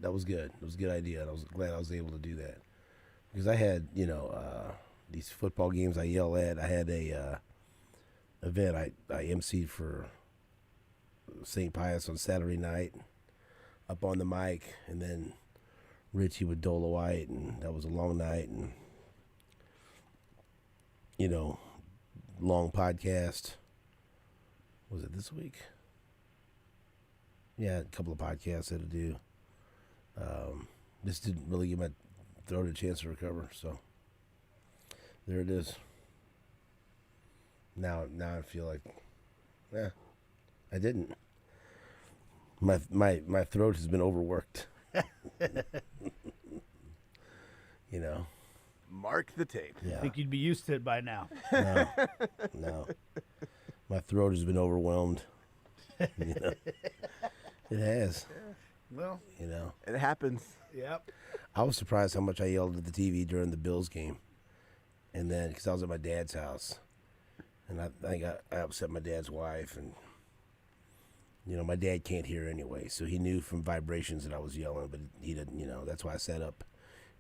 That was good. It was a good idea, and I was glad I was able to do that because I had these football games I yell at. I had a event I emceed for St. Pius on Saturday night up on the mic, and then Richie with Dola White, and that was a long night, and you know, long podcast. Was it this week? Yeah, a couple of podcasts I had to do. This didn't really give my throat a chance to recover, so there it is. Now I feel like, I didn't. My throat has been overworked. You know. Mark the tape. Yeah. I think you'd be used to it by now. No. My throat has been overwhelmed. You know? It has. Well, You know. It happens. yep. I was surprised how much I yelled at the TV during the Bills game. And then, because I was at my dad's house. And I think I upset my dad's wife. And, my dad can't hear anyway. So he knew from vibrations that I was yelling. But he didn't, that's why I sat up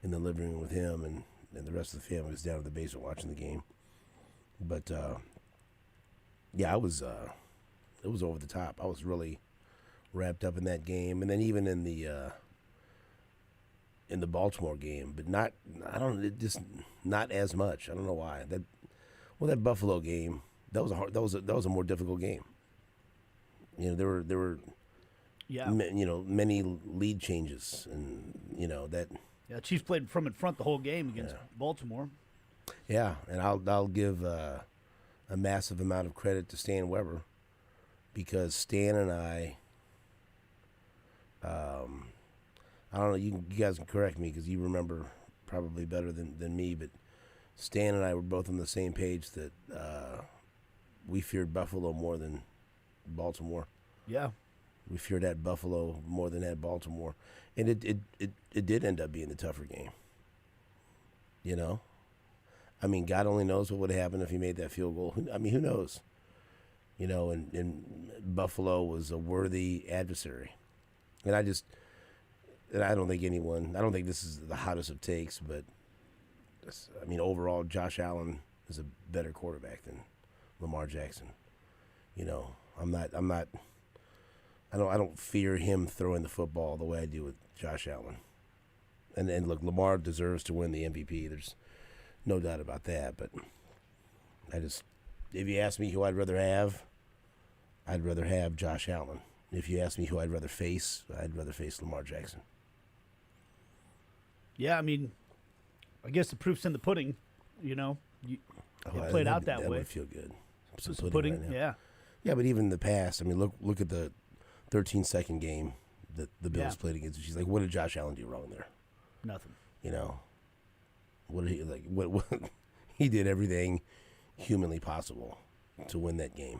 in the living room with him. And the rest of the family was down in the basement watching the game. But, yeah, it was over the top. I was really wrapped up in that game. And then even in the Baltimore game, but just not as much. I don't know why. That Buffalo game, that was a more difficult game. There were Yeah. many lead changes, and that. Yeah, Chiefs played from in front the whole game against Baltimore. Yeah, and I'll give a massive amount of credit to Stan Weber, because Stan and I don't know. You guys can correct me because you remember probably better than me. But Stan and I were both on the same page that we feared Buffalo more than Baltimore. Yeah. We feared at Buffalo more than at Baltimore, and it did end up being the tougher game. I mean, God only knows what would have happened if he made that field goal. I mean, who knows? And Buffalo was a worthy adversary, and I don't think this is the hottest of takes, but overall, Josh Allen is a better quarterback than Lamar Jackson. I don't fear him throwing the football the way I do with Josh Allen. And look, Lamar deserves to win the MVP. There's no doubt about that. But if you ask me who I'd rather have Josh Allen. If you ask me who I'd rather face Lamar Jackson. Yeah, I mean, I guess the proof's in the pudding. It played out that That way. would feel good. Some pudding, right now. yeah. Yeah, but even in the past, look at the 13-second game that the Bills played against. She's like, what did Josh Allen do wrong there? Nothing. What did he like? What he did everything humanly possible to win that game,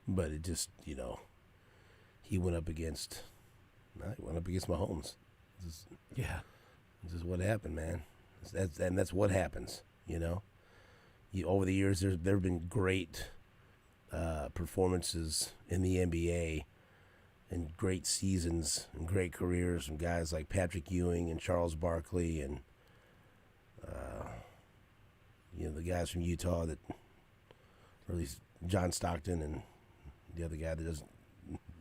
but it just he went up against Mahomes. This is what happened, man. That's what happens. Over the years, there have been great performances in the NBA and great seasons and great careers from guys like Patrick Ewing and Charles Barkley and the guys from Utah or at least John Stockton and the other guy that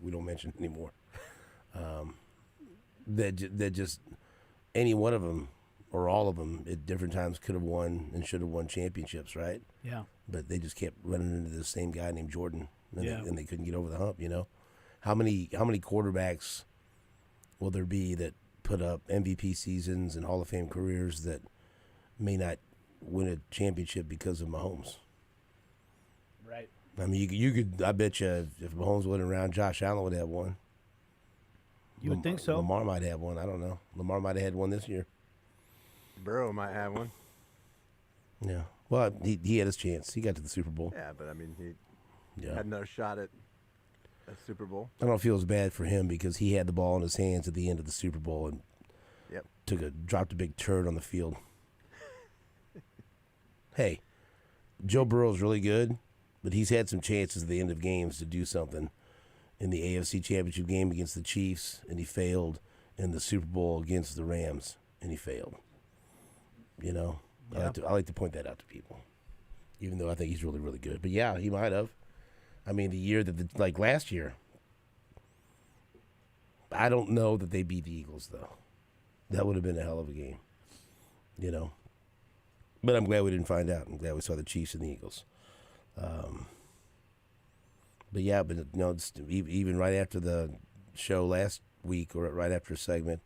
we don't mention anymore. That just any one of them or all of them at different times could have won and should have won championships, right? Yeah. But they just kept running into the same guy named Jordan, and they couldn't get over the hump. How many quarterbacks will there be that put up MVP seasons and Hall of Fame careers that may not win a championship because of Mahomes? Right. I mean, you could. I bet you if Mahomes wasn't around, Josh Allen would have one. You would think so. Lamar might have one. I don't know. Lamar might have had one this year. Burrow might have one. Yeah. Well, he had his chance. He got to the Super Bowl. Yeah, but he Yeah. had another shot at a Super Bowl. I don't feel as bad for him because he had the ball in his hands at the end of the Super Bowl and dropped a big turd on the field. Hey, Joe Burrow's really good, but he's had some chances at the end of games to do something in the AFC Championship game against the Chiefs, and he failed. in the Super Bowl against the Rams, and he failed. You know, Yeah. I like to point that out to people, even though I think he's really, really good. But yeah, he might have. I mean, the year that like last year, I don't know that they beat the Eagles though. That would have been a hell of a game, you know. But I'm glad we didn't find out. I'm glad we saw the Chiefs and the Eagles. But yeah, but you know, even right after the show last week, or right after a segment,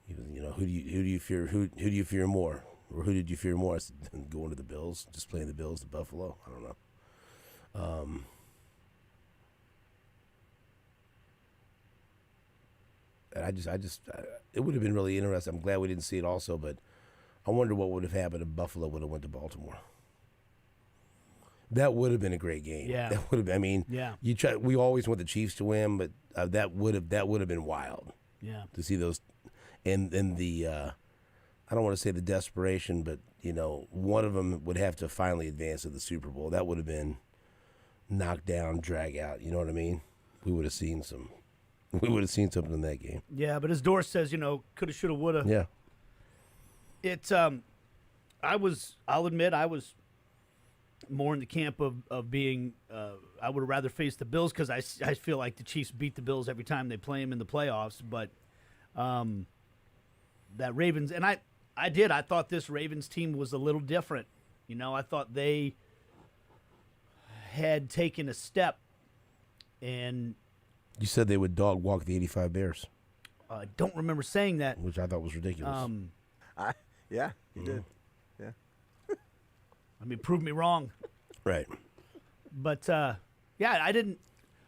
you know, who do you fear more, or who did you fear more? I said, going to the Bills, just playing the Bills to Buffalo. I don't know. And it would have been really interesting. I'm glad we didn't see it also, but I wonder what would have happened if Buffalo would have went to Baltimore. That would have been a great game. Yeah. That would have. I mean, Yeah. We always want the Chiefs to win, but that would have been wild. Yeah. To see those, and the I don't want to say the desperation, but you know, one of them would have to finally advance to the Super Bowl. That would have been knocked down, drag out. You know what I mean? We would have seen some. We would have seen something in that game. Yeah, but as Doris says, you know, coulda, shoulda, woulda. Yeah. It's I'll admit I was more in the camp of being I would have rather faced the Bills, because I feel like the Chiefs beat the Bills every time they play them in the playoffs. But that Ravens, and I thought this Ravens team was a little different. You know, I thought they had taken a step, and You said they would dog walk the 85 Bears, I don't remember saying that. which I thought was ridiculous. Yeah, you did. Yeah. I mean, prove me wrong. Right. But yeah, I didn't.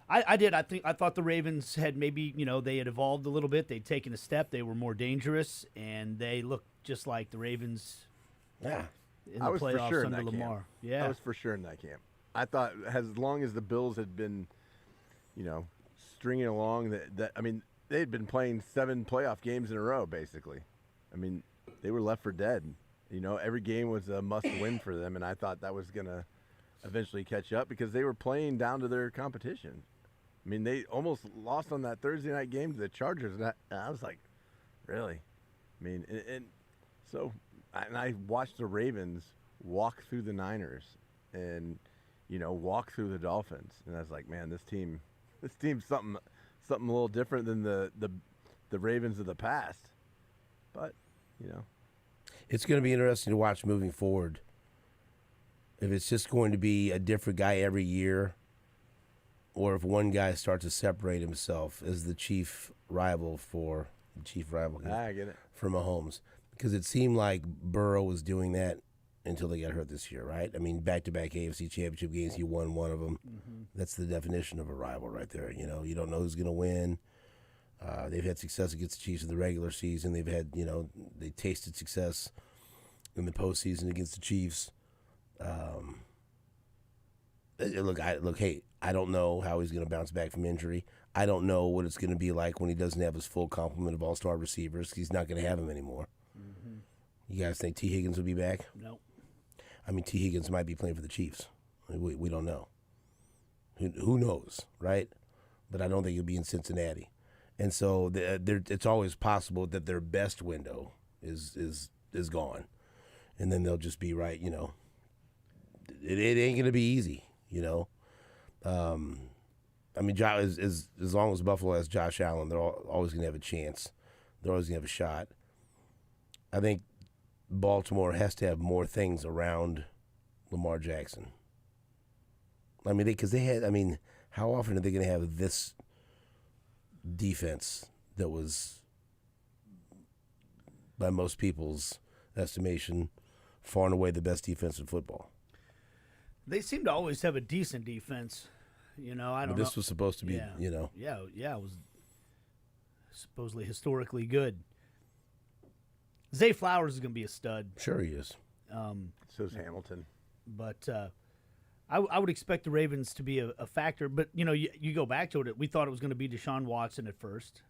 I did. I thought the Ravens had maybe, you know, they had evolved a little bit. They'd taken a step. They were more dangerous, and they looked just like the Ravens Yeah. in the I was for playoffs sure in under that Lamar. camp. Yeah, I was for sure in that camp. I thought as long as the Bills had been, you know, stringing along, that I mean, they had been playing 7 playoff games in a row, basically. I mean, they were left for dead. You know, every game was a must-win for them, and I thought that was going to eventually catch up because they were playing down to their competition. I mean, they almost lost on that Thursday night game to the Chargers, and I was like, really? I mean, and so I watched the Ravens walk through the Niners and, you know, walk through the Dolphins, and I was like, man, this team's something a little different than the Ravens of the past. But, you know. It's going to be interesting to watch moving forward. If it's just going to be a different guy every year, or if one guy starts to separate himself as the chief rival for I get it. for Mahomes. Because it seemed like Burrow was doing that until they got hurt this year, right? I mean, back-to-back AFC Championship games, he won one of them. Mm-hmm. That's the definition of a rival right there. You know, you don't know who's going to win. They've had success against the Chiefs in the regular season. They've had, you know, they tasted success in the postseason against the Chiefs. Hey, I don't know how he's going to bounce back from injury. I don't know what it's going to be like when he doesn't have his full complement of all-star receivers. He's not going to have them anymore. Mm-hmm. You guys think T. Higgins will be back? No. I mean, T. Higgins might be playing for the Chiefs. We don't know. Who knows, right? But I don't think he'll be in Cincinnati. And so it's always possible that their best window is gone. And then they'll just be right, you know. It ain't going to be easy, you know. I mean, as long as Buffalo has Josh Allen, they're always going to have a chance. They're always going to have a shot. I think Baltimore has to have more things around Lamar Jackson. I mean, how often are they going to have this defense that was, by most people's estimation, far and away the best defense in football? They seem to always have a decent defense. You know, I don't know. But this was supposed to be, Yeah. you know. Yeah, it was supposedly historically good. Zay Flowers is going to be a stud. Sure he is. So's Hamilton. But I would expect the Ravens to be a factor. But, you know, you go back to it. We thought it was going to be Deshaun Watson at first.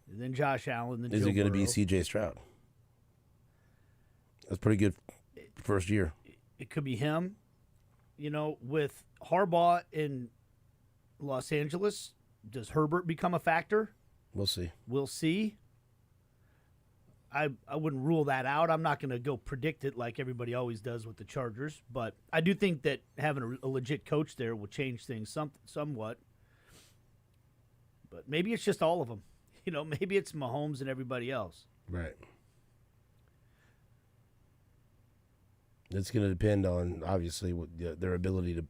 And then Josh Allen. Then Is Joe it going to be Burrow. C.J. Stroud? That's pretty good first year. It could be him. You know, with Harbaugh in Los Angeles, does Herbert become a factor? We'll see. We'll see. I wouldn't rule that out. I'm not going to go predict it like everybody always does with the Chargers, but I do think that having a legit coach there will change things somewhat. But maybe it's just all of them. Maybe it's Mahomes and everybody else. Right. It's going to depend on, obviously, their ability to.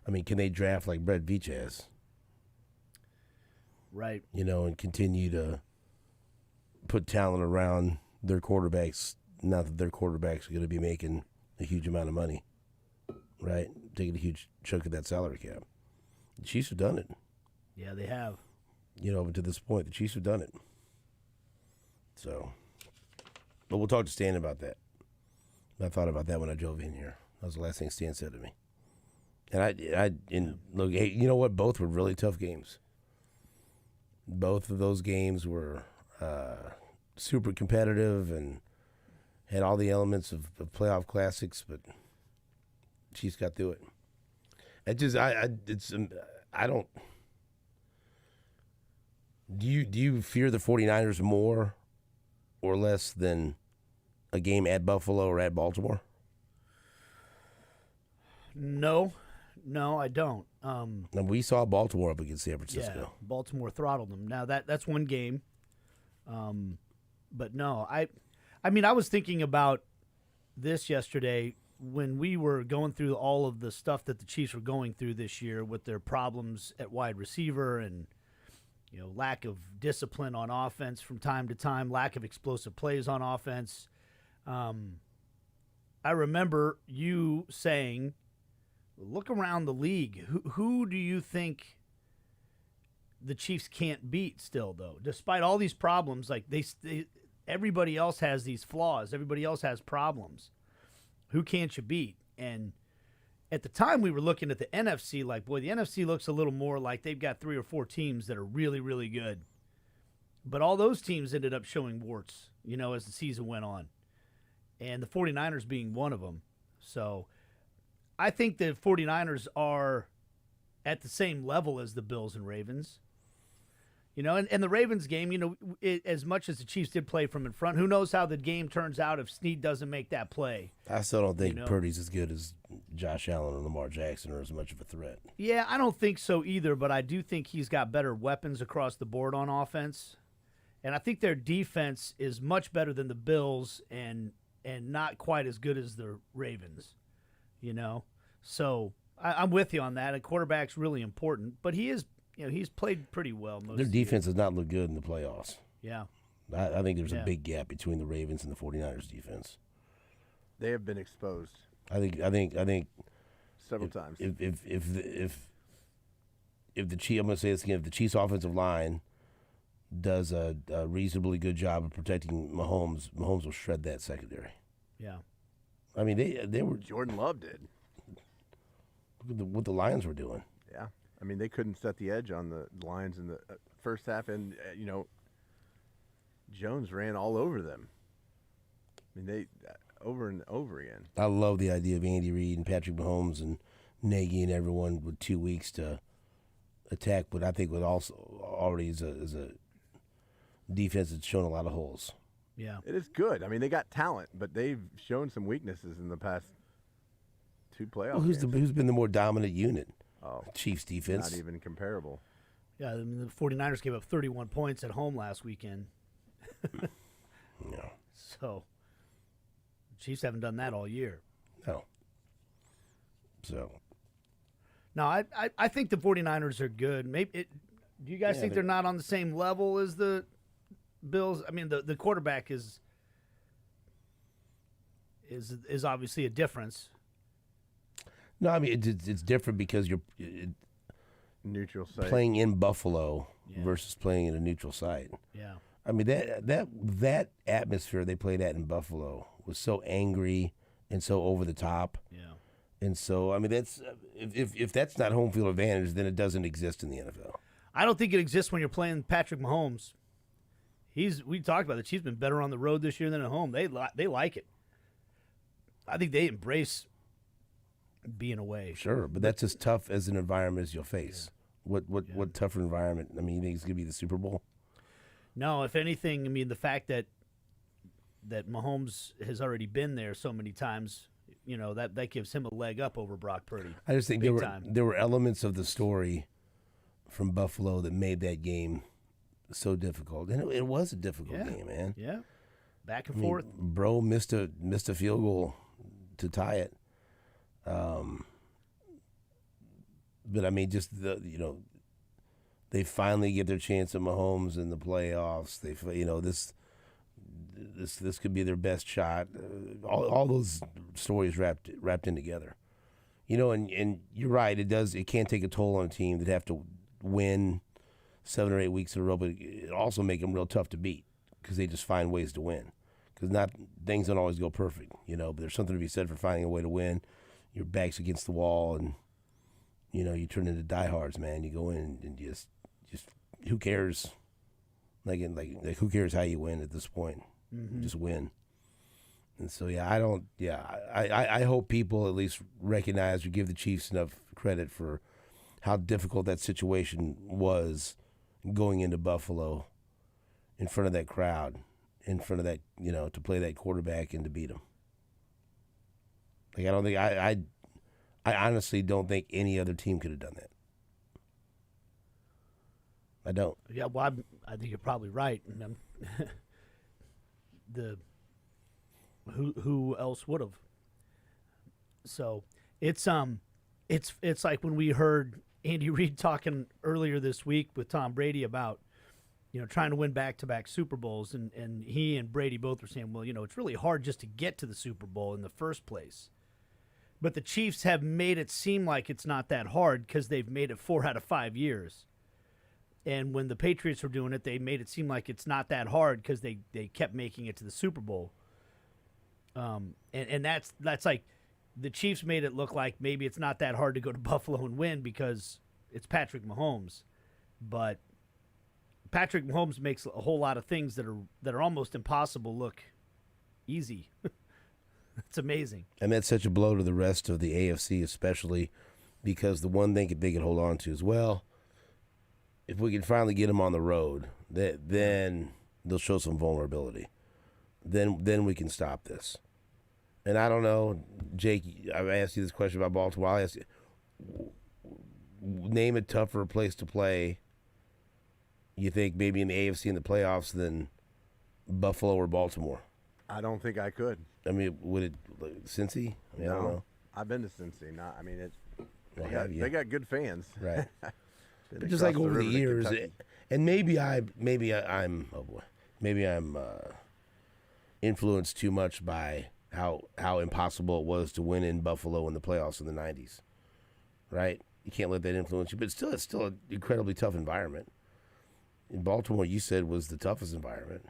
I mean, can they draft like Brett Veach has? Right. And continue to put talent around their quarterbacks. Not that their quarterbacks are going to be making a huge amount of money, right? Taking a huge chunk of that salary cap. The Chiefs have done it. Yeah, they have. But to this point, the Chiefs have done it. So, but we'll talk to Stan about that. I thought about that when I drove in here. That was the last thing Stan said to me. And look, hey, you know what? Both were really tough games. Both of those games were super competitive and had all the elements of playoff classics, but Chiefs got through it. I don't. Do you fear the 49ers more or less than a game at Buffalo or at Baltimore? No, I don't. Now, we saw Baltimore up against San Francisco. Yeah, Baltimore throttled them. Now that's one game. But no, I mean, I was thinking about this yesterday when we were going through all of the stuff that the Chiefs were going through this year with their problems at wide receiver and lack of discipline on offense from time to time, lack of explosive plays on offense. I remember you saying, look around the league. Who do you think the Chiefs can't beat still, though? Despite all these problems, like everybody else has these flaws. Everybody else has problems. Who can't you beat? And at the time, we were looking at the NFC like, boy, the NFC looks a little more like they've got 3 or 4 teams that are really, really good. But all those teams ended up showing warts, as the season went on. And the 49ers being one of them. So I think the 49ers are at the same level as the Bills and Ravens. And the Ravens game, as much as the Chiefs did play from in front, who knows how the game turns out if Snead doesn't make that play. I still don't think Purdy's as good as Josh Allen or Lamar Jackson or as much of a threat. Yeah, I don't think so either, but I do think he's got better weapons across the board on offense. And I think their defense is much better than the Bills and not quite as good as the Ravens, So I'm with you on that. A quarterback's really important, but he is, he's played pretty well. Their defense does not look good in the playoffs. Yeah. I think there's a big gap between the Ravens and the 49ers defense. They have been exposed. I think several times. If the Chiefs, I'm going to say this again, if the Chiefs offensive line does a reasonably good job of protecting Mahomes will shred that secondary. Yeah. I mean, they were. Jordan Love did. Look at what the Lions were doing. Yeah. I mean, they couldn't set the edge on the Lions in the first half, and, Jones ran all over them. I mean, they over and over again. I love the idea of Andy Reid and Patrick Mahomes and Nagy and everyone with 2 weeks to attack, but I think what also already is a defense that's shown a lot of holes. Yeah. It is good. I mean, they got talent, but they've shown some weaknesses in the past 2 playoffs. Who's been the more dominant unit? Oh, Chiefs defense. Not even comparable. Yeah, I mean, the 49ers gave up 31 points at home last weekend. No. So, the Chiefs haven't done that all year. No. So. No, I think the 49ers are good. Do you guys think they're not on the same level as the Bills? I mean, the quarterback is obviously a difference. No, I mean it's different because you're neutral site playing in Buffalo versus playing in a neutral site. Yeah. I mean that atmosphere they played at in Buffalo was so angry and so over the top. Yeah. And so I mean that's if that's not home field advantage, then it doesn't exist in the NFL. I don't think it exists when you're playing Patrick Mahomes. We talked about it. He's been better on the road this year than at home. They like it. I think they embrace being away. Sure, but that's as tough as an environment as you'll face. Yeah. What tougher environment? I mean, you think it's gonna be the Super Bowl? No, if anything, I mean the fact that Mahomes has already been there so many times, that gives him a leg up over Brock Purdy. I just think Big time. there were elements of the story from Buffalo that made that game so difficult, and it was a difficult game, man. Yeah, back and forth. Bro missed a field goal to tie it. But I mean, just they finally get their chance at Mahomes in the playoffs. This could be their best shot. All those stories wrapped in together. And you're right. It can take a toll on a team that have to win 7 or 8 weeks in a row, but it also make them real tough to beat because they just find ways to win. Because things don't always go perfect, but there's something to be said for finding a way to win. Your back's against the wall, and you turn into diehards, man. You go in and just who cares? Like who cares how you win at this point? Mm-hmm. Just win. And so I hope people at least recognize or give the Chiefs enough credit for how difficult that situation was going into Buffalo in front of that crowd, in front of that, to play that quarterback and to beat him. Like, I don't think I honestly don't think any other team could have done that. I don't. Yeah, well, I think you're probably right. And who else would have? So it's like when we heard Andy Reid talking earlier this week with Tom Brady about trying to win back-to-back Super Bowls, and he and Brady both were saying, well, it's really hard just to get to the Super Bowl in the first place. But the Chiefs have made it seem like it's not that hard because they've made it 4 out of 5 years. And when the Patriots were doing it, they made it seem like it's not that hard because they kept making it to the Super Bowl. And that's like the Chiefs made it look like maybe it's not that hard to go to Buffalo and win because it's Patrick Mahomes. But Patrick Mahomes makes a whole lot of things that are almost impossible look easy. It's amazing. And that's such a blow to the rest of the AFC, especially because the one thing they could hold on to is, well, if we can finally get them on the road, then they'll show some vulnerability. Then we can stop this. And I don't know, Jake, I've asked you this question about Baltimore. I'll ask you, name a tougher place to play, you think, maybe in the AFC in the playoffs than Buffalo or Baltimore? I don't think I could. I mean, would it Cincy? I mean, I don't know. I've been to Cincy. They Have got good fans. Right. Been Just like across the over the river to years, Kentucky. and maybe I'm influenced too much by how impossible it was to win in Buffalo in the playoffs in the 90s. Right? You can't let that influence you, but it's still an incredibly tough environment. In Baltimore, you said was the toughest environment.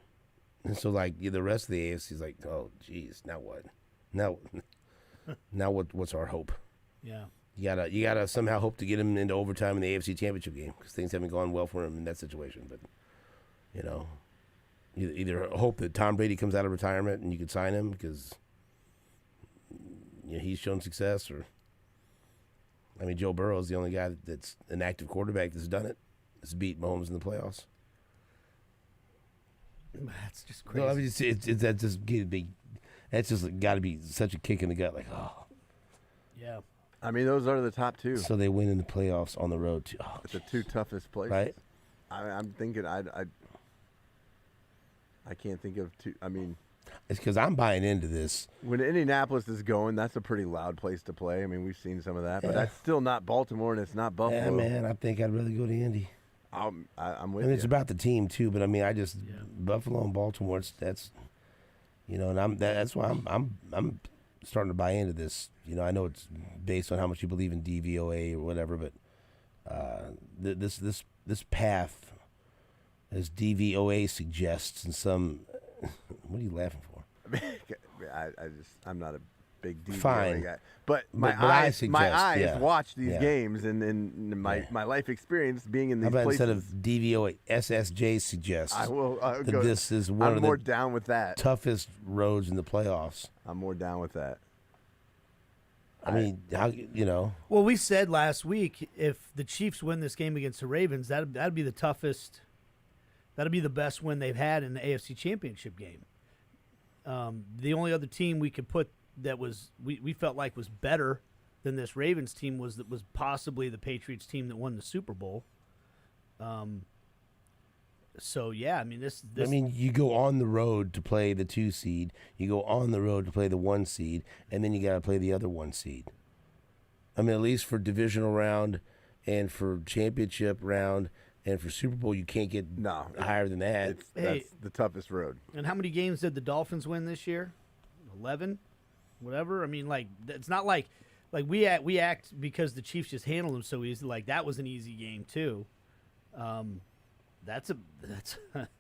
And so, the rest of the AFC is like, oh, geez, now what? Now what's our hope? Yeah. You gotta somehow hope to get him into overtime in the AFC Championship game because things haven't gone well for him in that situation. But you either hope that Tom Brady comes out of retirement and you can sign him because he's shown success, or Joe Burrow is the only guy that's an active quarterback that's done it. That's beat Mahomes in the playoffs. That's just crazy. No, that's just got to be such a kick in the gut. Like, oh, yeah. Those are the top two. So they win in the playoffs on the road too. Oh, the two toughest places. Right. I'm thinking I can't think of two. It's because I'm buying into this. When Indianapolis is going, that's a pretty loud place to play. We've seen some of that, but that's still not Baltimore and it's not Buffalo. Yeah, man. I think I'd rather go to Indy. I'm with you. It's about the team too, but Buffalo and Baltimore. That's why I'm starting to buy into this. I know it's based on how much you believe in DVOA or whatever, but this path, as DVOA suggests, in some. What are you laughing for? I'm not a big DVOA Fine. guy, but my eyes watch these games, and my life experience being in these places. Instead of DVOA, SSJ suggests. I will that go. This is one I'm of more the down with that. toughest roads in the playoffs. I'm more down with that. Well, we said last week if the Chiefs win this game against the Ravens, that'd be the toughest That'll be the best win they've had in the AFC Championship game. The only other team we could put that was we felt like was better than this Ravens team was possibly the Patriots team that won the Super Bowl. So yeah, I mean this. I mean, you go on the road to play the 2 seed. You go on the road to play the 1 seed, and then you got to play the other 1 seed. I mean, at least for divisional round and for championship round and for Super Bowl, you can't get higher than that. That's the toughest road. And how many games did the Dolphins win this year? 11, whatever. I mean, like it's not like we act because the Chiefs just handled them so easy. Like that was an easy game too. That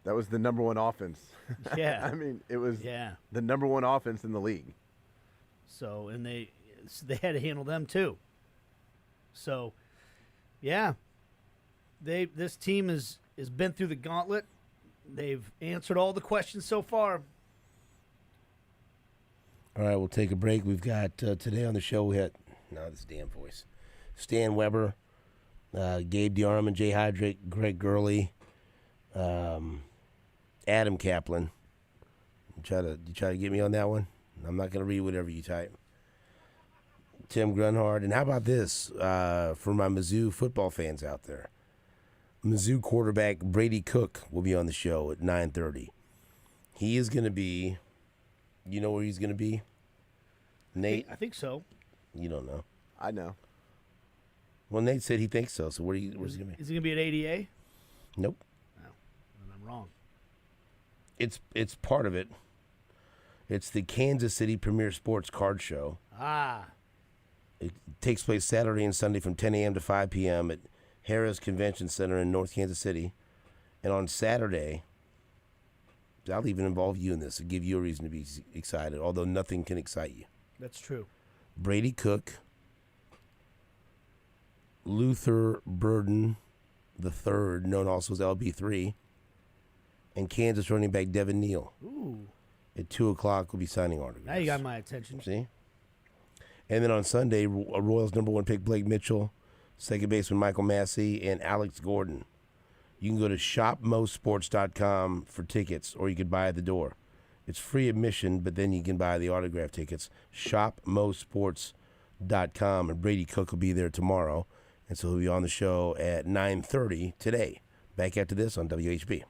was the number 1 offense. Yeah. I mean, it was the number 1 offense in the league. So and they had to handle them too. So, yeah, this team has been through the gauntlet. They've answered all the questions so far. All right, we'll take a break. We've got today on the show, we had, this damn voice, Stan Weber, Gabe DeArmond, Jay Hydrick, Greg Gurley, Adam Kaplan. You try to get me on that one? I'm not going to read whatever you type. Tim Grunhard. And how about this for my Mizzou football fans out there? Mizzou quarterback Brady Cook will be on the show at 9:30. He is going to be, you know where he's going to be? Nate? I think so. You don't know. I know. Well, Nate said he thinks so. So where's he going to be? Is he going to be at ADA? Nope. No, then I'm wrong. It's part of it. It's the Kansas City Premier Sports Card Show. It takes place Saturday and Sunday from 10 a.m. to 5 p.m. at Harrah's Convention Center in North Kansas City. And on Saturday, I'll even involve you in this to give you a reason to be excited, although nothing can excite you. That's true. Brady Cook, Luther Burden III, known also as LB3, and Kansas running back Devin Neal. Ooh. At 2 o'clock, we'll be signing autographs. Now you got my attention. See? And then on Sunday, Royals number 1 pick Blake Mitchell, second baseman Michael Massey, and Alex Gordon. You can go to shopmosports.com for tickets, or you could buy at the door. It's free admission, but then you can buy the autograph tickets. Shopmosports.com, and Brady Cook will be there tomorrow, and so he'll be on the show at 9:30 today. Back after this on WHB.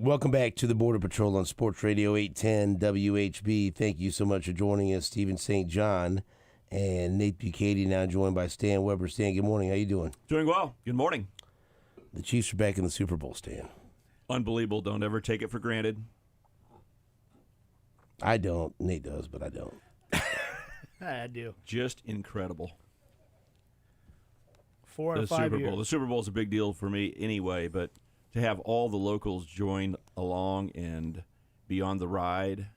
Welcome back to the Border Patrol on Sports Radio 810 WHB. Thank you so much for joining us, Stephen St. John and Nate Bukaty, now joined by Stan Weber. Stan, good morning. How you doing? Doing well. Good morning. The Chiefs are back in the Super Bowl, Stan. Unbelievable. Don't ever take it for granted. I don't. Nate does, but I don't. I do. Just incredible. 4 and The 5 Super years. Bowl. The Super Bowl is a big deal for me anyway, but to have all the locals join along and be on the ride,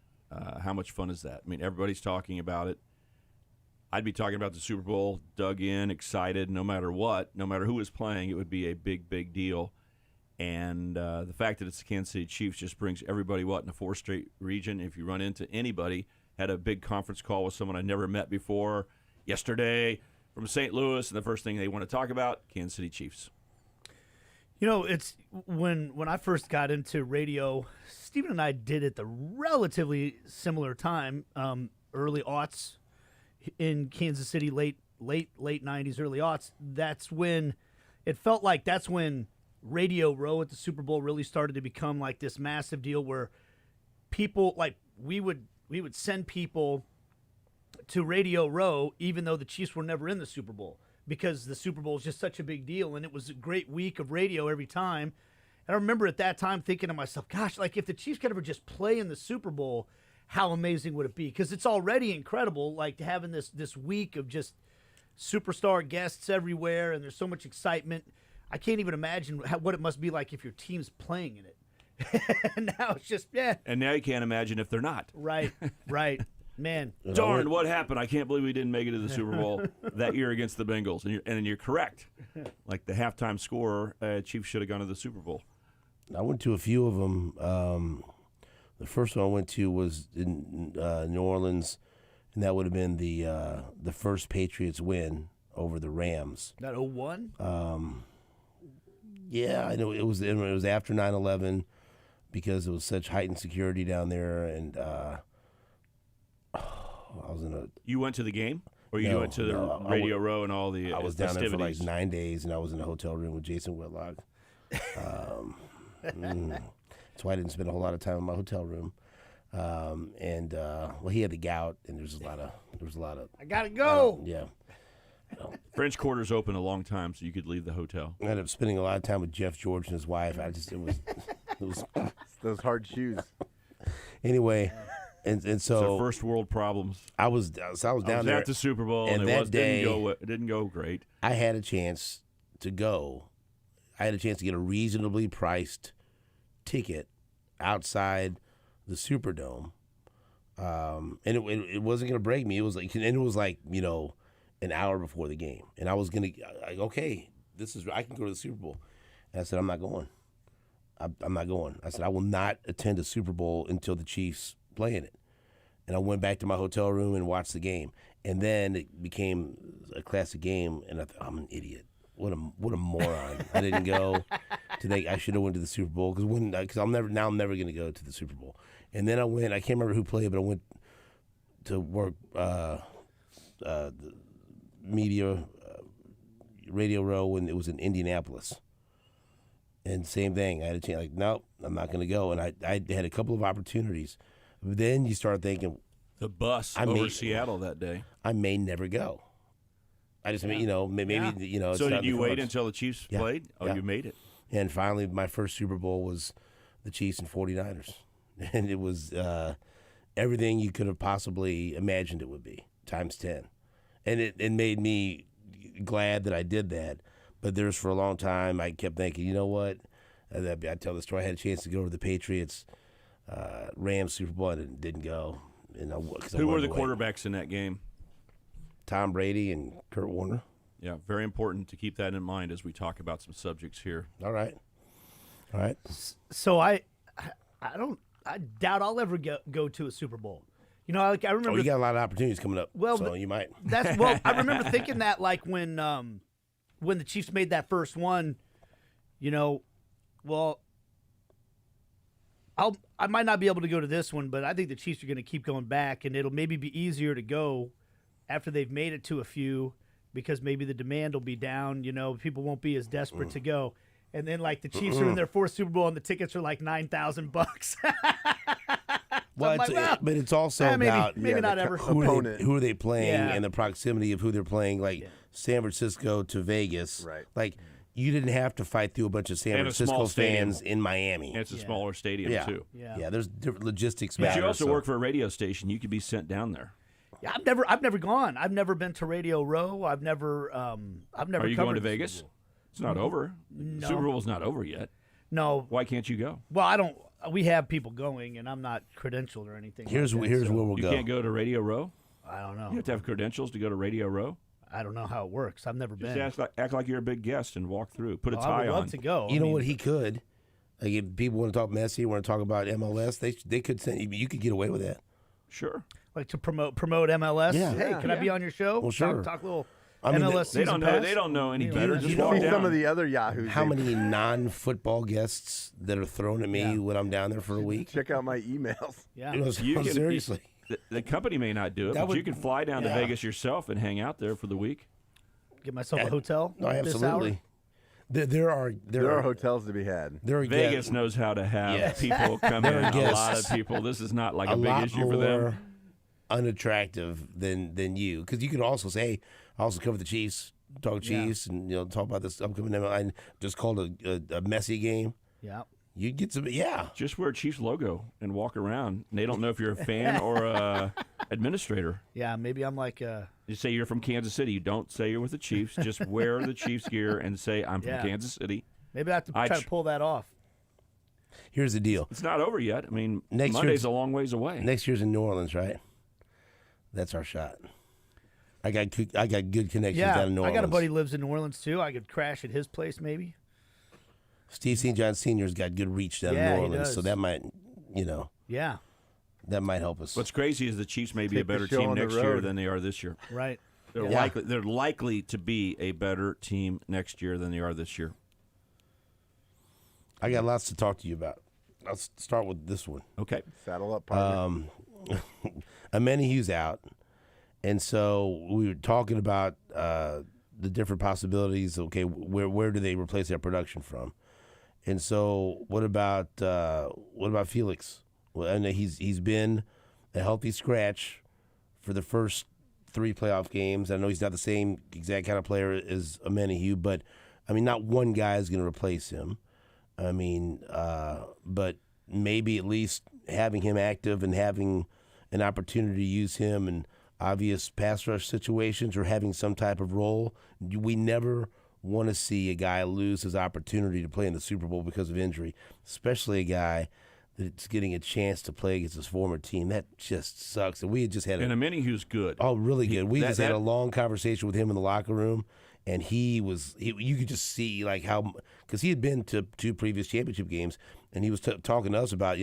how much fun is that? I mean, everybody's talking about it. I'd be talking about the Super Bowl, dug in, excited, no matter what, no matter who was playing, it would be a big, big deal. And the fact that it's the Kansas City Chiefs just brings everybody, in a 4-state region. If you run into anybody, had a big conference call with someone I never met before yesterday from St. Louis, and the first thing they want to talk about, Kansas City Chiefs. You know, it's when I first got into radio, Stephen and I did it the relatively similar time, early aughts in Kansas City, late 90s, early aughts. That's when it felt like that's when Radio Row at the Super Bowl really started to become like this massive deal where people, like, we would send people to Radio Row even though the Chiefs were never in the Super Bowl, because the Super Bowl is just such a big deal, and it was a great week of radio every time. And I remember at that time thinking to myself, gosh, like if the Chiefs could ever just play in the Super Bowl, how amazing would it be? Because it's already incredible, like having this week of just superstar guests everywhere, and there's so much excitement. I can't even imagine what it must be like if your team's playing in it. And now it's just, And now you can't imagine if they're not. Right. Man. Darn, what happened? I can't believe we didn't make it to the Super Bowl that year against the Bengals. And you're correct. Like the halftime score, Chiefs should have gone to the Super Bowl. I went to a few of them. The first one I went to was in New Orleans, and that would have been the first Patriots win over the Rams. That 01? Yeah, I know it was after 9/11 because it was such heightened security down there, and I was in a. You went to the game, or you went to the Radio Row and all the I was down festivities? there for like 9 days, and I was in a hotel room with Jason Whitlock. That's why I didn't spend a whole lot of time in my hotel room. Well, he had the gout, and there was a lot of. I gotta go. Yeah. French Quarter's open a long time, so you could leave the hotel. I ended up spending a lot of time with Jeff George and his wife. It was Those hard shoes. anyway, and so first world problems. I was down there at the Super Bowl, and that day it didn't go great. I had a chance to go. I had a chance to get a reasonably priced ticket outside the Superdome, and it wasn't going to break me. It was like an hour before the game, and I was gonna okay, I can go to the Super Bowl, and I said I'm not going. I'm not going. I said I will not attend a Super Bowl until the Chiefs play in it, and I went back to my hotel room and watched the game, and then it became a classic game, and I thought I'm an idiot. What a moron! I didn't go to I should have went to the Super Bowl because I'm never going to go to the Super Bowl, and then I went. I can't remember who played, but I went to work. The media Radio Row when it was in Indianapolis, and same thing. I had a chance. Like, nope, I'm not going to go. And I had a couple of opportunities, but then you start thinking the bus over Seattle that day. I may never go. I just maybe it's So not did you the wait front. until the Chiefs Yeah. played? Oh, Yeah. you made it. And finally, my first Super Bowl was the Chiefs and 49ers, and it was everything you could have possibly imagined it would be times 10. And it made me glad that I did that. But there's for a long time, I kept thinking, you know what? I tell the story. I had a chance to go to the Patriots Rams Super Bowl and didn't go. Who were the quarterbacks in that game? Tom Brady and Kurt Warner. Yeah, very important to keep that in mind as we talk about some subjects here. All right. So I doubt I'll ever go to a Super Bowl. You know, like I remember. You got a lot of opportunities coming up. Well, so you might. I remember thinking that like when the Chiefs made that first one, you know, well, I might not be able to go to this one, but I think the Chiefs are going to keep going back, and it'll maybe be easier to go after they've made it to a few because maybe the demand will be down. You know, people won't be as desperate to go. And then like the Chiefs are in their 4th Super Bowl and the tickets are like $9,000. Well, like, well, but it's also maybe, about maybe not ever. who are they playing Yeah. and the proximity of who they're playing. Like Yeah. San Francisco to Vegas. Right. Like you didn't have to fight through a bunch of San And a Francisco small stadium. fans in Miami. And it's a Yeah. smaller stadium, yeah. too. Yeah. There's different logistics. But matter, you also so- work for a radio station. You could be sent down there. Yeah, I've never gone. I've never been to Radio Row. I've never Are covered you going to the Vegas? Super Bowl. It's not over. No. Super Bowl's not over yet. No. Why can't you go? Well, I don't. We have people going, and I'm not credentialed or anything. Here's like that, here's so where we'll You go. can't go to Radio Row? I don't know. You have to have credentials to go to Radio Row? I don't know how it works. I've never Just been. act like you're a big guest and walk through. Put a I tie would love on. to go. You I know mean, what? He could. Like if people want to talk Messi, want to talk about MLS, they could send you. You could get away with that. Sure. like to promote MLS. Yeah. Hey, Yeah. can I be on your show? Well, sure. Talk a little I mean, MLS They season don't know. pass? They don't know any better. you Just know walk See down. some of the other Yahoos. How many non-football guests that are thrown at me Yeah. when I'm down there for a week? Check out my emails. Yeah. You know, You can- seriously. The company may not do it, That but would- you can fly down to yeah. Vegas yourself and hang out there for the week. Get myself a hotel. No, this absolutely. hour. There are There are hotels to be had. there are Vegas guests- knows how to have Yes. people come in. There are A lot guests. of people. This is not like a a big lot issue for more them. unattractive than you, because you could also say, hey, I also cover the Chiefs, talk Chiefs, and talk about this upcoming. I just called a messy game. Yeah. You get some, yeah. Just wear a Chiefs logo and walk around. And they don't know if you're a fan or a administrator. Yeah. Maybe I'm like You say you're from Kansas City. You don't say you're with the Chiefs. Just wear the Chiefs gear and say I'm from Yeah. Kansas City. maybe I have to try to pull that off. Here's the deal. It's not over yet. I mean, Next Monday's year's- a long ways away. Next year's in New Orleans, right? That's our shot. I got good connections Yeah. down in New I Orleans. got a buddy who lives in New Orleans too. I could crash at his place maybe. Steve St. John Sr.'s got good reach down Yeah, in he New Orleans, so does. that might, Yeah. that might help us. What's crazy is the Chiefs may be a Take the better show team on the next year road. than they are this year. Right. They're Yeah. likely to be a better team next year than they are this year. I got lots to talk to you about. I'll start with this one. Okay. Saddle up, partner. Amenahu's out, and so we were talking about the different possibilities. Okay, where do they replace their production from? And so what about Felix? Well, I know he's been a healthy scratch for the first 3 playoff games. I know he's not the same exact kind of player as Amenahu, but I mean, not one guy is going to replace him. I mean, but maybe at least having him active and having an opportunity to use him in obvious pass rush situations or having some type of role. We never want to see a guy lose his opportunity to play in the Super Bowl because of injury, especially a guy that's getting a chance to play against his former team. That just sucks. And we had just had And Amenahu's good. really good. We just had that- a long conversation with him in the locker room, and you could just see like how, because he had been to 2 previous championship games, and he was talking to us about,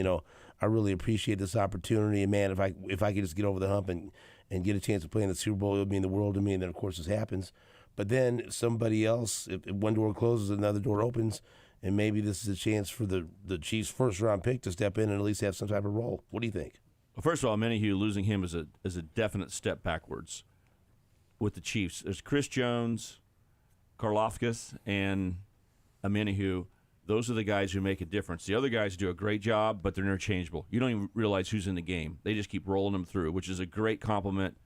I really appreciate this opportunity, and man, if I could just get over the hump and get a chance to play in the Super Bowl, it would mean the world to me. And then of course this happens, but then somebody else, if one door closes, another door opens, and maybe this is a chance for the Chiefs' first-round pick to step in and at least have some type of role. What do you think? Well, first of all, Amenahu losing him is a definite step backwards with the Chiefs. There's Chris Jones, Karlaftis, and Amenahu. Those are the guys who make a difference. The other guys do a great job, but they're interchangeable. You don't even realize who's in the game. They just keep rolling them through, which is a great compliment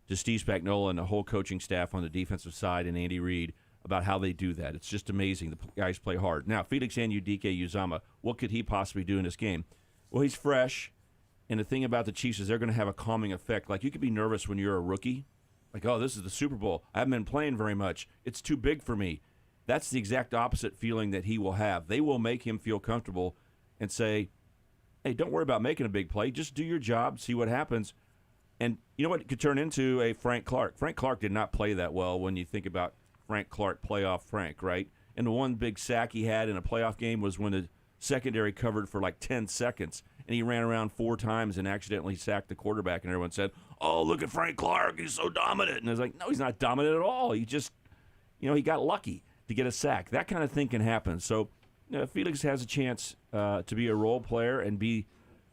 to Steve Spagnuolo and the whole coaching staff on the defensive side and Andy Reid about how they do that. It's just amazing. The guys play hard. Now, Felix Anudike-Uzomah, what could he possibly do in this game? Well, he's fresh, and the thing about the Chiefs is they're going to have a calming effect. Like, you could be nervous when you're a rookie. Like, oh, this is the Super Bowl. I haven't been playing very much. It's too big for me. That's the exact opposite feeling that he will have. They will make him feel comfortable and say, hey, don't worry about making a big play. Just do your job, see what happens. And you know what? It could turn into a Frank Clark. Frank Clark did not play that well when you think about Frank Clark, playoff Frank, right? And the one big sack he had in a playoff game was when the secondary covered for like 10 seconds, and he ran around 4 times and accidentally sacked the quarterback, and everyone said, oh, look at Frank Clark. He's so dominant. And I was like, no, he's not dominant at all. He just, he got lucky to get a sack. That kind of thing can happen. So Felix has a chance to be a role player and be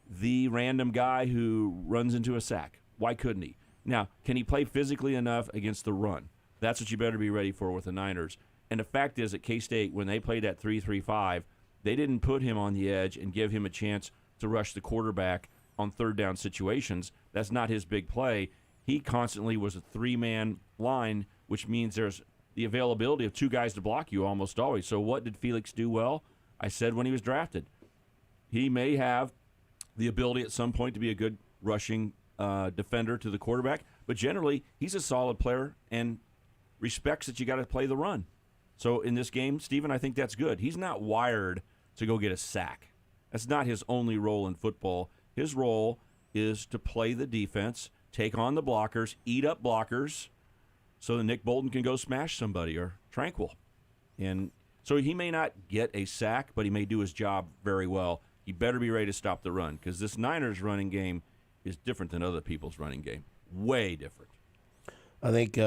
the random guy who runs into a sack. Why couldn't he? Now, can he play physically enough against the run? That's what you better be ready for with the Niners. And the fact is, at K-State, when they played that 3-3-5, they didn't put him on the edge and give him a chance to rush the quarterback on third down situations. That's not his big play. He constantly was a three-man line, which means there's the availability of two guys to block you almost always. So what did Felix do well? I said when he was drafted, he may have the ability at some point to be a good rushing defender to the quarterback, but generally he's a solid player and respects that you got to play the run. So in this game, Steven, I think that's good. He's not wired to go get a sack. That's not his only role in football. His role is to play the defense, take on the blockers, eat up blockers, so that Nick Bolton can go smash somebody or Tranquil. And so he may not get a sack, but he may do his job very well. He better be ready to stop the run, because this Niners running game is different than other people's running game. Way different. I think,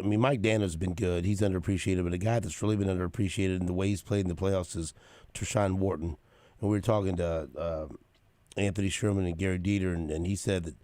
Mike Dano's been good. He's underappreciated, but a guy that's really been underappreciated in the way he's played in the playoffs is Tershawn Wharton. And we were talking to Anthony Sherman and Gary Dieter, and he said that,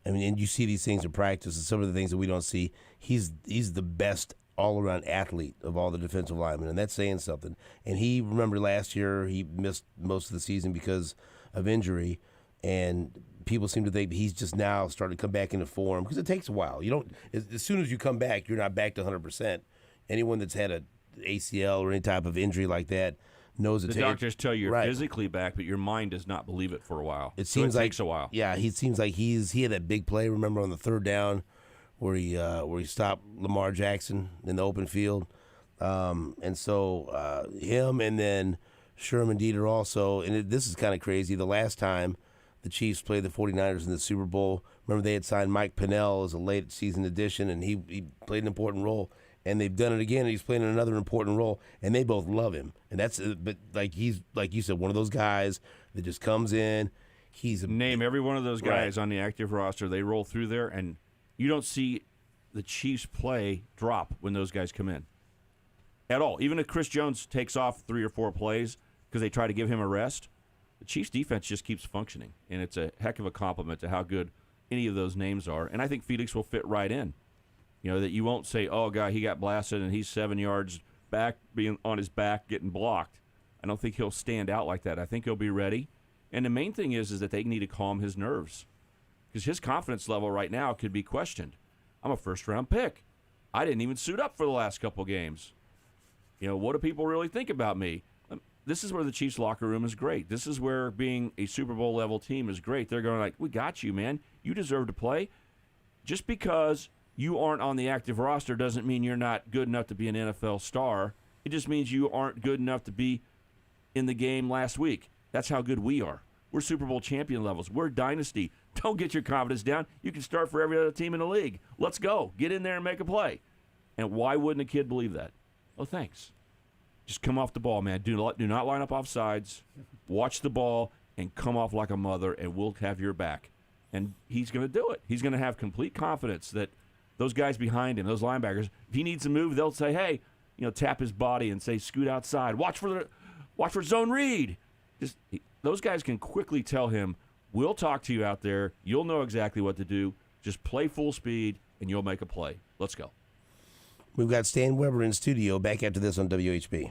and you see these things in practice, and some of the things that we don't see, he's the best all-around athlete of all the defensive linemen, and that's saying something. And remember last year, he missed most of the season because of injury, and people seem to think he's just now starting to come back into form, because it takes a while. You don't, as soon as you come back, you're not back to 100%. Anyone that's had an ACL or any type of injury like that knows the doctors tell you you're right. physically back, but your mind does not believe it for a while. It seems takes a while. Yeah, he seems like he had that big play. Remember on the third down where he stopped Lamar Jackson in the open field, and so him and then Sherman Dieter also. And this is kind of crazy. The last time the Chiefs played the 49ers in the Super Bowl, remember they had signed Mike Pennell as a late season addition, and he played an important role. And they've done it again, and he's playing another important role, and they both love him. And that's, but he's like you said, one of those guys that just comes in. Name every one of those guys on the active roster. They roll through there, and you don't see the Chiefs play drop when those guys come in at all. Even if Chris Jones takes off 3 or 4 plays because they try to give him a rest, the Chiefs defense just keeps functioning, and it's a heck of a compliment to how good any of those names are. And I think Felix will fit right in. You know, that you won't say, oh, God, he got blasted and he's 7 yards back, being on his back, getting blocked. I don't think he'll stand out like that. I think he'll be ready. And the main thing is that they need to calm his nerves, because his confidence level right now could be questioned. I'm a first-round pick. I didn't even suit up for the last couple games. You know, what do people really think about me? This is where the Chiefs locker room is great. This is where being a Super Bowl-level team is great. They're going like, we got you, man. You deserve to play. Just because you aren't on the active roster doesn't mean you're not good enough to be an NFL star. It just means you aren't good enough to be in the game last week. That's how good we are. We're Super Bowl champion levels. We're a dynasty. Don't get your confidence down. You can start for every other team in the league. Let's go. Get in there and make a play. And why wouldn't a kid believe that? Oh, thanks. Just come off the ball, man. Do not line up off sides. Watch the ball and come off like a mother, and we'll have your back. And he's going to do it. He's going to have complete confidence that those guys behind him, those linebackers, if he needs to move, they'll say, hey, tap his body and say, scoot outside. Watch for zone read. Those guys can quickly tell him, we'll talk to you out there. You'll know exactly what to do. Just play full speed, and you'll make a play. Let's go. We've got Stan Weber in studio. Back after this on WHB.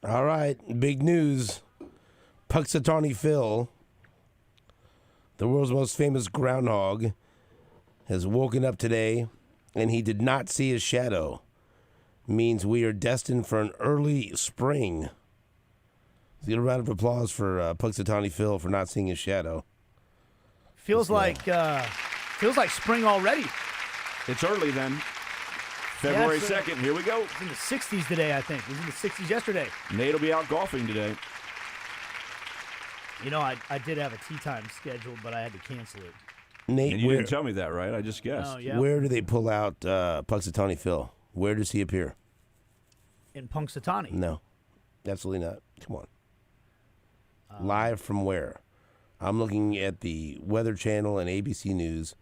All right, big news. Puxatawny Phil, the world's most famous groundhog, has woken up today, and he did not see his shadow. Means we are destined for an early spring. Let's get a round of applause for Puxatawny Phil for not seeing his shadow. Feels like spring already. It's early then. February Yes, 2nd. Here we go. It's in the 60s today, I think. It was in the 60s yesterday. Nate will be out golfing today. You know, I did have a tea time scheduled, but I had to cancel it. Nate, And you didn't tell me that, right? I just guessed. Oh, yeah. where do they pull out Puxatawny Phil? Where does he appear? In Punxsutawney. No, absolutely not. Come on. Live from where? I'm looking at the Weather Channel and ABC News.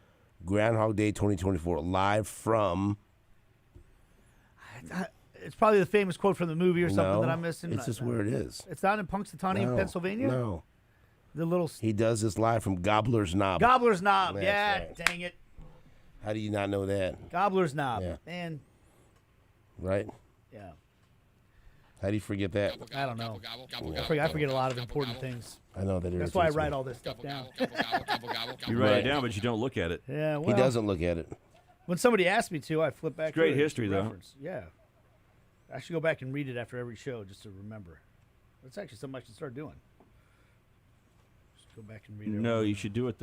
Groundhog Day 2024. Live from... It's probably the famous quote from the movie or something that I'm missing. It's just where it is. It's not in Punxsutawney, No, Pennsylvania? No. The little He does this live from Gobbler's Knob. Gobbler's Knob. That's Yeah, right. dang it. How do you not know that? Gobbler's Knob. Yeah. Man, Right? yeah. How do you forget that? I don't know. I forget a lot of important things. I know that. That's why I irritates me. write all this stuff down. You write Right. it down, but you don't look at it. Yeah, well, He doesn't look at it. when somebody asks me to, I flip back. It's great to it. history, though. Reference. Yeah. I should go back and read it after every show just to remember. That's actually something I should start doing. Just go back and read it. No, you should do it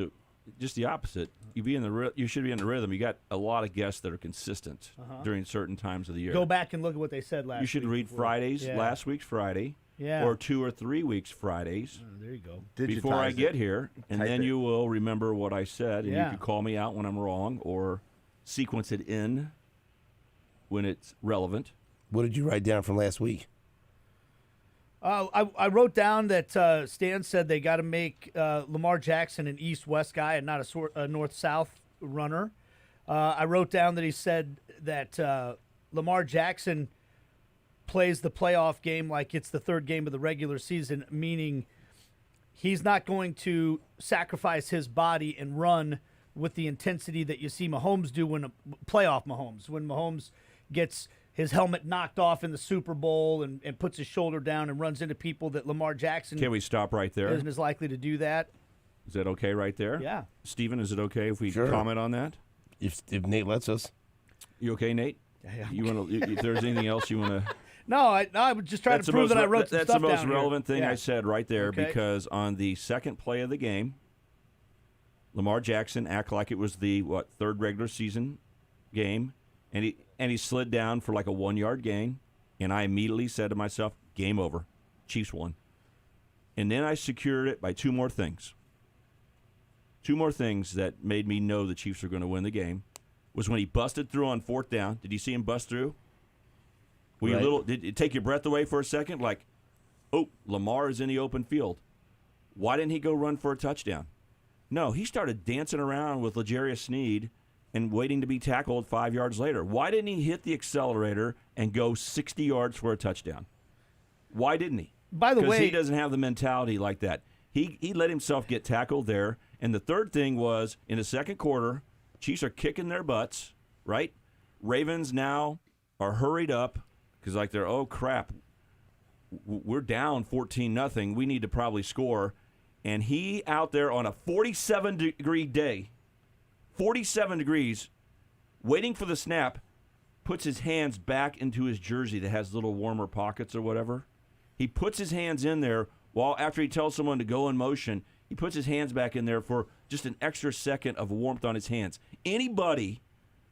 just the opposite. You should be in the rhythm. You got a lot of guests that are consistent during certain times of the year. Go back and look at what they said last You should week read before. Fridays, Yeah. last week's Friday, Yeah. or 2 or 3 weeks Fridays Oh, there you go. before I Digitize get it. here, and Type then it. you will remember what I said, and Yeah. you can call me out when I'm wrong or sequence it in when it's relevant. What did you write down from last week? I wrote down that Stan said they got to make Lamar Jackson an east-west guy and not a north-south runner. I wrote down that he said that Lamar Jackson plays the playoff game like it's the third game of the regular season, meaning he's not going to sacrifice his body and run with the intensity that you see Mahomes do when playoff Mahomes. When Mahomes gets his helmet knocked off in the Super Bowl and puts his shoulder down and runs into people, that Lamar Jackson Can we stop right there? isn't as likely to do that. Is that okay right there? Yeah. Steven, is it okay if we Sure. comment on that? If Nate lets us. You okay, Nate? Yeah. You want to? If there's anything else you want to? No, I would just try to prove that I wrote some That's stuff the most down here. relevant thing Yeah. I said right there, Okay. because on the second play of the game, Lamar Jackson acted like it was the third regular season game, and he slid down for like a 1-yard gain, and I immediately said to myself, "Game over, Chiefs won." And then I secured it by two more things. Two more things that made me know the Chiefs were going to win the game was when he busted through on 4th down. Did you see him bust through? Were you Right. did it take your breath away for a second? Like, oh, Lamar is in the open field. Why didn't he go run for a touchdown? No, he started dancing around with L'Jarius Sneed and waiting to be tackled 5 yards later. Why didn't he hit the accelerator and go 60 yards for a touchdown? Why didn't he? By the Because way, he doesn't have the mentality like that. He let himself get tackled there. And the third thing was, in the second quarter, Chiefs are kicking their butts, right? Ravens now are hurried up because, like, they're, oh, crap, we're down 14-0. We need to probably score. And he out there on a 47-degree day, 47 degrees, waiting for the snap, puts his hands back into his jersey that has little warmer pockets or whatever. He puts his hands in there while after he tells someone to go in motion, he puts his hands back in there for just an extra second of warmth on his hands. Anybody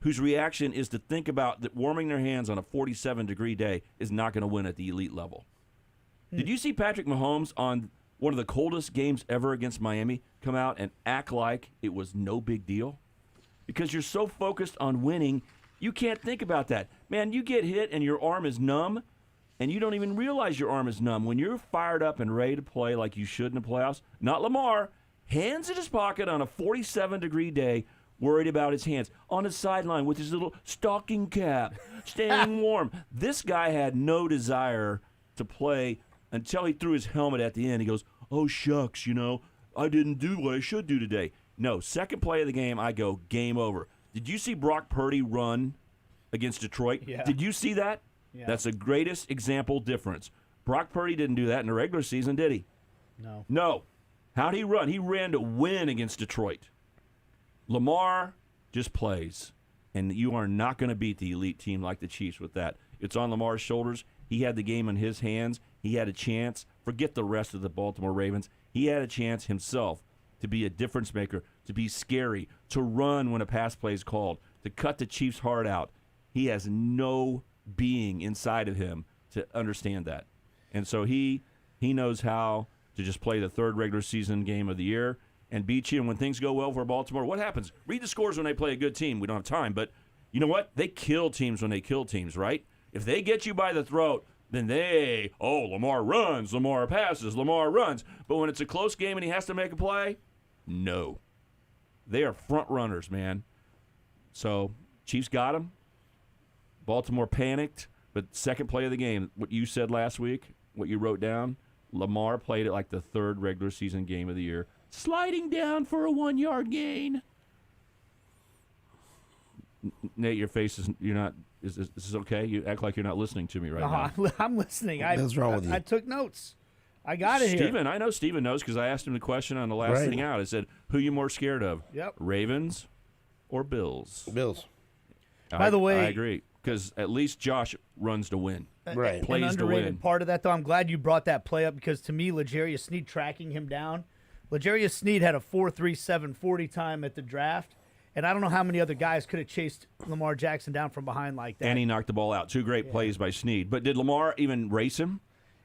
whose reaction is to think about that warming their hands on a 47-degree day is not going to win at the elite level. Did you see Patrick Mahomes on one of the coldest games ever against Miami come out and act like it was no big deal? Because you're so focused on winning, you can't think about that. Man, you get hit and your arm is numb, and you don't even realize your arm is numb. When you're fired up and ready to play like you should in the playoffs, not Lamar, hands in his pocket on a 47-degree day, worried about his hands, on his sideline with his little stocking cap, staying warm. This guy had no desire to play until he threw his helmet at the end. He goes, oh, shucks, I didn't do what I should do today. No, second play of the game, I go, game over. Did you see Brock Purdy run against Detroit? Yeah. Did you see that? Yeah. That's the greatest example difference. Brock Purdy didn't do that in the regular season, did he? No. No. How'd he run? He ran to win against Detroit. Lamar just plays, and you are not going to beat the elite team like the Chiefs with that. It's on Lamar's shoulders. He had the game in his hands. He had a chance. Forget the rest of the Baltimore Ravens. He had a chance himself to be a difference maker, to be scary, to run when a pass play is called, to cut the Chiefs' heart out. He has no being inside of him to understand that. And so he knows how to just play the third regular season game of the year and beat you. And when things go well for Baltimore, what happens? Read the scores when they play a good team. We don't have time, but you know what? They kill teams when they kill teams, right? If they get you by the throat, then Lamar runs, Lamar passes, Lamar runs. But when it's a close game and he has to make a play, no. They are front runners, man. So Chiefs got him. Baltimore panicked, but second play of the game, what you said last week, what you wrote down, Lamar played it like the third regular season game of the year, sliding down for a 1-yard gain. Nate, your face is, you're not, is this okay? You act like you're not listening to me right now. I'm listening. What's wrong with you? I took notes. I got it here. Steven, I know Steven knows because I asked him the question on the last thing out. I said, who are you more scared of? Yep. Ravens or Bills? Bills. By the way, I agree because at least Josh runs to win. Right. Plays an to underrated win. part of that, though, I'm glad you brought that play up because to me, L'Jarius Sneed tracking him down. L'Jarius Sneed had a 4.37 40 time at the draft, and I don't know how many other guys could have chased Lamar Jackson down from behind like that. And he knocked the ball out. Two great plays by Sneed. But did Lamar even race him?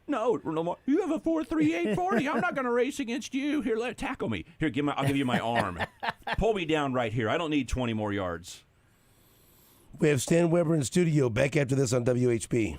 No, Lamar. You have a 4.38 40. I'm not going to race against you. Here, tackle me. Here, I'll give you my arm. Pull me down right here. I don't need 20 more yards. We have Stan Weber in studio. Back after this on WHP.